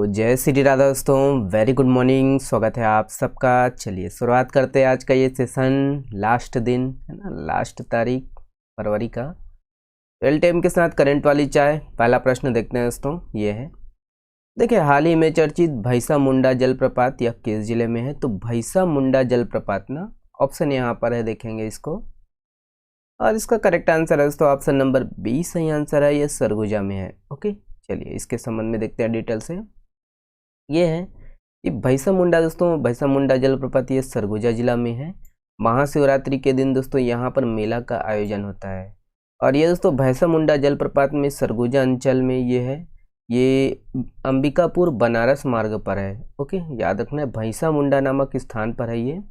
जय श्री राधा दोस्तों, very good morning. स्वागत है आप सबका। चलिए शुरुआत करते हैं आज का ये सेशन। लास्ट दिन है ना, लास्ट तारीख फरवरी का। रियल टाइम के साथ करंट वाली चाय। पहला प्रश्न देखते हैं दोस्तों, ये है, देखिए हाल ही में चर्चित भैसा मुंडा जलप्रपात यह किस जिले में है? तो भैसा मुंडा जलप्रपात ना, ऑप्शन यहाँ पर है, देखेंगे इसको, और इसका करेक्ट आंसर है दोस्तों ऑप्शन नंबर बी सही आंसर है, ये सरगुजा में है। ओके, चलिए इसके संबंध में देखते हैं डिटेल से। ये है कि भैसा मुंडा दोस्तों, भैसा मुंडा जलप्रपात ये सरगुजा जिला में है। महाशिवरात्रि के दिन दोस्तों यहाँ पर मेला का आयोजन होता है। और ये दोस्तों भैसा मुंडा जलप्रपात में सरगुजा अंचल में ये है, ये अंबिकापुर बनारस मार्ग पर है। ओके, याद रखना है, भैसा मुंडा नामक स्थान पर है ये।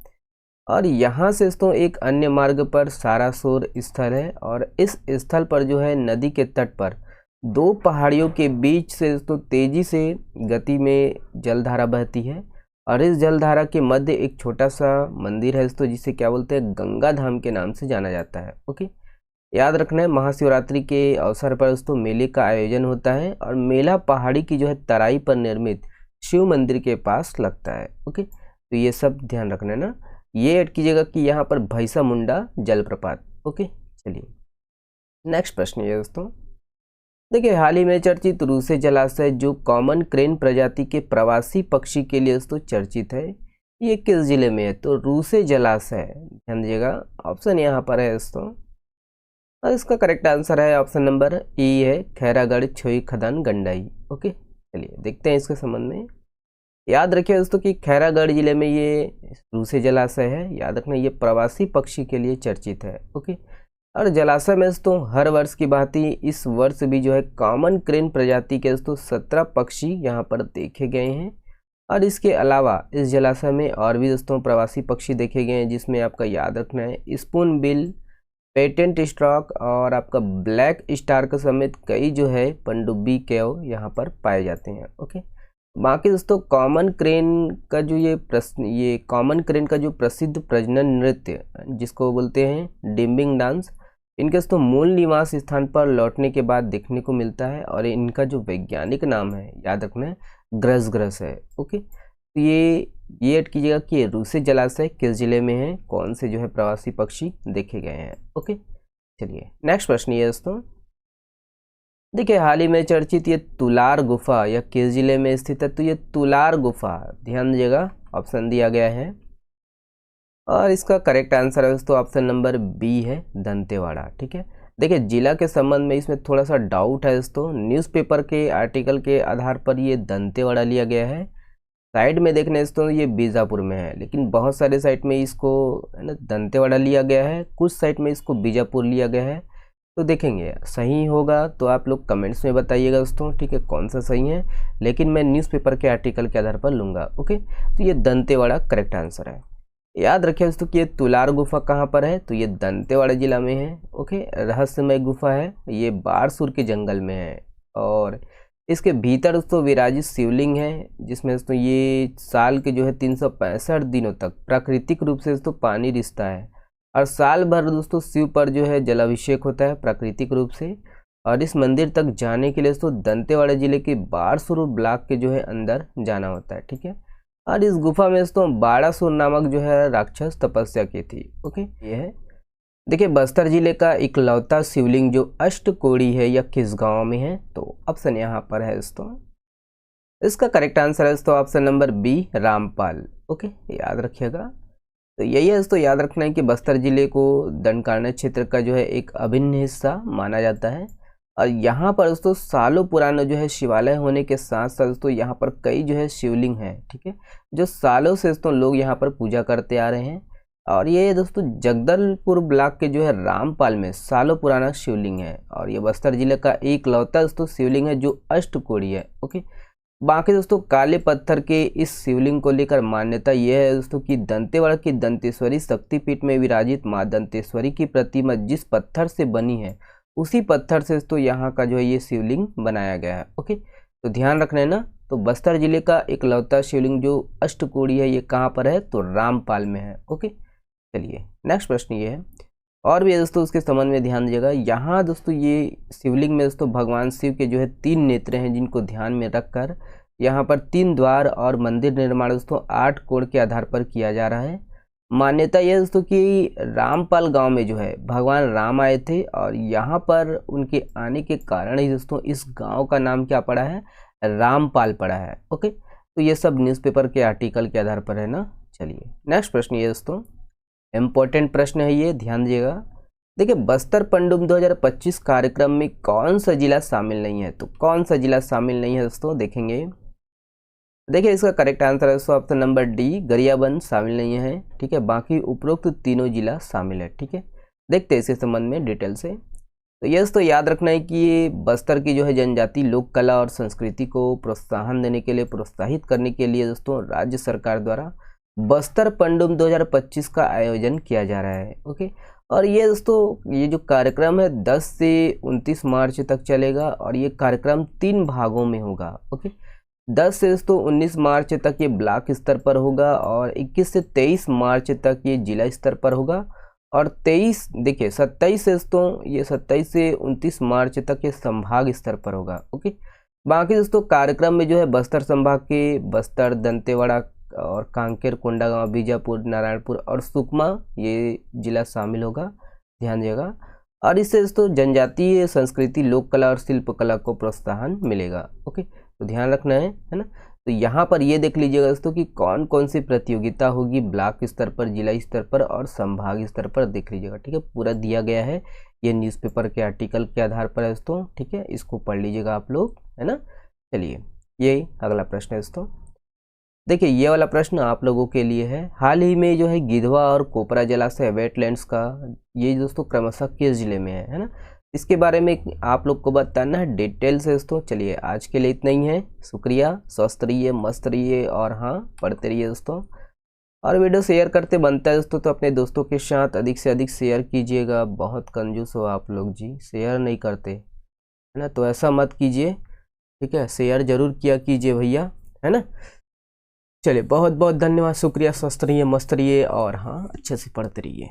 और यहाँ से दोस्तों एक अन्य मार्ग पर सारासोर स्थल है, और इस स्थल पर जो है नदी के तट पर दो पहाड़ियों के बीच से दोस्तों तेजी से गति में जलधारा बहती है। और इस जलधारा के मध्य एक छोटा सा मंदिर है दोस्तों, जिसे क्या बोलते हैं, गंगा धाम के नाम से जाना जाता है। ओके, याद रखना है, महाशिवरात्रि के अवसर पर दोस्तों मेले का आयोजन होता है, और मेला पहाड़ी की जो है तराई पर निर्मित शिव मंदिर के पास लगता है। ओके, तो ये सब ध्यान रखना है ना, ये ऐड कीजिएगा कि यहाँ पर भैसा मुंडा जलप्रपात। ओके, चलिए नेक्स्ट प्रश्न ये दोस्तों, देखिए हाल ही में चर्चित रूसे जलाशय जो कॉमन क्रेन प्रजाति के प्रवासी पक्षी के लिए दोस्तों चर्चित है, ये किस जिले में है? तो रूसे जलाशय, ध्यान दीजिएगा, ऑप्शन यहाँ पर है दोस्तों, और इसका करेक्ट आंसर है ऑप्शन नंबर ई है, खैरागढ़ छोई खदान गंडाई। ओके, चलिए देखते हैं इसके संबंध में। याद रखिए दोस्तों कि खैरागढ़ जिले में ये रूसे जलाशय है। याद रखना, ये प्रवासी पक्षी के लिए चर्चित है। ओके, और जलाशय में दोस्तों हर वर्ष की भांति इस वर्ष भी जो है कॉमन क्रेन प्रजाति के दोस्तों 17 पक्षी यहाँ पर देखे गए हैं। और इसके अलावा इस जलाशय में और भी दोस्तों प्रवासी पक्षी देखे गए हैं, जिसमें आपका याद रखना है स्पून बिल, पेटेंट स्ट्रॉक और आपका ब्लैक स्टार समेत कई जो है पनडुब्बी केव यहाँ पर पाए जाते हैं। ओके, बाकी दोस्तों कॉमन क्रेन का जो ये कॉमन क्रेन का जो प्रसिद्ध प्रजनन नृत्य जिसको बोलते हैं डिम्बिंग डांस, इनके दोस्तों मूल निवास स्थान पर लौटने के बाद देखने को मिलता है। और इनका जो वैज्ञानिक नाम है, याद रखना है, ग्रस ग्रस है। ओके, तो ये ऐड कीजिएगा कि रूसे जलाशय किस जिले में है, कौन से जो है प्रवासी पक्षी देखे गए हैं। ओके, चलिए नेक्स्ट प्रश्न ये दोस्तों, देखिए हाल ही में चर्चित ये तुलार गुफा यह किस जिले में स्थित है? तो ये तुलार गुफा, ध्यान दीजिएगा, ऑप्शन दिया गया है, और इसका करेक्ट आंसर है दोस्तों ऑप्शन नंबर बी है, दंतेवाड़ा। ठीक है, देखिए जिला के संबंध में इसमें थोड़ा सा डाउट है दोस्तों, न्यूज़पेपर के आर्टिकल के आधार पर ये दंतेवाड़ा लिया गया है। साइड में देखने दोस्तों ये बीजापुर में है, लेकिन बहुत सारे साइट में इसको है ना दंतेवाड़ा लिया गया है, कुछ साइट में इसको बीजापुर लिया गया है। तो देखेंगे सही होगा तो आप लोग कमेंट्स में बताइएगा दोस्तों, ठीक है, कौन सा सही है, लेकिन मैं न्यूज़पेपर के आर्टिकल के आधार पर लूँगा। ओके, तो ये दंतेवाड़ा करेक्ट आंसर है। याद रखिए दोस्तों कि ये तुलार गुफा कहाँ पर है? तो ये दंतेवाड़ा जिला में है। ओके, रहस्यमय गुफा है, ये बारसूर के जंगल में है, और इसके भीतर दोस्तों विराजित शिवलिंग है, जिसमें दोस्तों ये साल के जो है 365 दिनों तक प्राकृतिक रूप से दोस्तों पानी रिसता है, और साल भर दोस्तों शिव पर जो है जलाभिषेक होता है प्राकृतिक रूप से। और इस मंदिर तक जाने के लिए दोस्तों दंतेवाड़ा जिले के बारसूर ब्लॉक के जो है अंदर जाना होता है। ठीक है, और इस गुफा में दोस्तों बाड़ासुर नामक जो है राक्षस तपस्या की थी। ओके, ये है, देखिए बस्तर जिले का इकलौता शिवलिंग जो अष्टकोड़ी है यह किस गांव में है? तो ऑप्शन यहाँ पर है दोस्तों, इसका करेक्ट आंसर है दोस्तों option number B, Rampal. Okay, याद रखिएगा। तो यही है दोस्तों, याद रखना है कि बस्तर जिले को दंडकारण्य क्षेत्र का जो है एक अभिन्न हिस्सा माना जाता है। और यहाँ पर दोस्तों सालों पुराना जो है शिवालय होने के साथ साथ दोस्तों यहाँ पर कई जो है शिवलिंग है, ठीक है, जो सालों से दोस्तों लोग यहाँ पर पूजा करते आ रहे हैं। और ये दोस्तों जगदलपुर ब्लॉक के जो है रामपाल में सालों पुराना शिवलिंग है, और ये बस्तर जिले का एक लौता दोस्तों शिवलिंग है जो अष्टकोड़ी है। ओके, बाकी दोस्तों काले पत्थर के इस शिवलिंग को लेकर मान्यता यह है दोस्तों कि दंतेवाड़ा की दंतेश्वरी शक्तिपीठ में विराजित माँ दंतेश्वरी की प्रतिमा जिस पत्थर से बनी है उसी पत्थर से तो यहाँ का जो है ये शिवलिंग बनाया गया है। ओके, तो ध्यान रखना है ना, तो बस्तर जिले का इकलौता शिवलिंग जो अष्टकोड़ी है ये कहाँ पर है? तो रामपाल में है। ओके, चलिए नेक्स्ट प्रश्न ये है, और भी है दोस्तों उसके संबंध में ध्यान दीजिएगा। यहाँ दोस्तों ये शिवलिंग में दोस्तों भगवान शिव के जो है 3 नेत्र हैं, जिनको ध्यान में रखकर यहाँ पर 3 द्वार और मंदिर निर्माण दोस्तों 8 कोण के आधार पर किया जा रहा है। मान्यता यह दोस्तों कि रामपाल गांव में जो है भगवान राम आए थे, और यहाँ पर उनके आने के कारण ही दोस्तों इस गांव का नाम क्या पड़ा है, रामपाल पड़ा है। ओके, तो ये सब न्यूज़पेपर के आर्टिकल के आधार पर है ना। चलिए नेक्स्ट प्रश्न ये दोस्तों इम्पोर्टेंट प्रश्न है, ये ध्यान दीजिएगा। देखिए, बस्तर पंडुम 2025 कार्यक्रम में कौन सा जिला शामिल नहीं है, तो कौन सा जिला शामिल नहीं है दोस्तों, देखेंगे। देखिए इसका करेक्ट आंसर है दोस्तों ऑप्शन नंबर डी, गरियाबंद शामिल नहीं है। ठीक है, बाकी उपरोक्त तीनों जिला शामिल है। ठीक है, देखते हैं इसके संबंध में डिटेल से। तो ये दोस्तों याद रखना है कि ये बस्तर की जो है जनजाति लोक कला और संस्कृति को प्रोत्साहन देने के लिए, प्रोत्साहित करने के लिए दोस्तों राज्य सरकार द्वारा बस्तर पंडुम 2025 का आयोजन किया जा रहा है। ओके, और ये दोस्तों ये जो कार्यक्रम है 10 से 29 मार्च तक चलेगा, और ये कार्यक्रम 3 भागों में होगा। ओके, 10 से दोस्तों 19 मार्च तक ये ब्लॉक स्तर पर होगा, और 21 से 23 मार्च तक ये जिला स्तर पर होगा, और 27 देखिए 27 से दोस्तों ये 27 से 29 मार्च तक ये संभाग स्तर पर होगा। ओके, बाकी दोस्तों कार्यक्रम में जो है बस्तर संभाग के बस्तर, दंतेवाड़ा और कांकेर, कोंडागांव, बीजापुर, नारायणपुर और सुकमा ये जिला शामिल होगा, ध्यान दीजिएगा। और इससे दोस्तों जनजातीय संस्कृति, लोक कला और शिल्प कला को प्रोत्साहन मिलेगा। ओके, तो ध्यान रखना है ना। तो यहाँ पर ये देख लीजिएगा दोस्तों कि कौन कौन सी प्रतियोगिता होगी ब्लॉक स्तर पर, जिला स्तर पर और संभाग स्तर पर, देख लीजिएगा। ठीक है, पूरा दिया गया है, ये न्यूज़पेपर के आर्टिकल के आधार पर है दोस्तों। ठीक है, इसको पढ़ लीजिएगा आप लोग, है ना। चलिए ये अगला प्रश्न है दोस्तों। देखिए ये वाला प्रश्न आप लोगों के लिए है। हाल ही में जो है गिधवा और कोपरा जलाशय वेटलैंड्स का ये दोस्तों क्रमशः किस जिले में है ना, इसके बारे में आप लोग को बताना है डिटेल से दोस्तों। चलिए आज के लिए इतना ही है, शुक्रिया। स्वस्थ रहिए, मस्त रहिए, और हाँ पढ़ते रहिए दोस्तों। और वीडियो शेयर करते बनता है दोस्तों, तो अपने दोस्तों के साथ अधिक से अधिक शेयर कीजिएगा। बहुत कंजूस हो आप लोग जी, शेयर नहीं करते है ना, तो ऐसा मत कीजिए। ठीक है, शेयर जरूर किया कीजिए भैया, है ना। चलिए बहुत बहुत धन्यवाद, शुक्रिया। स्वस्थ रहिए, मस्त रहिए, और हाँ अच्छे से पढ़ते रहिए।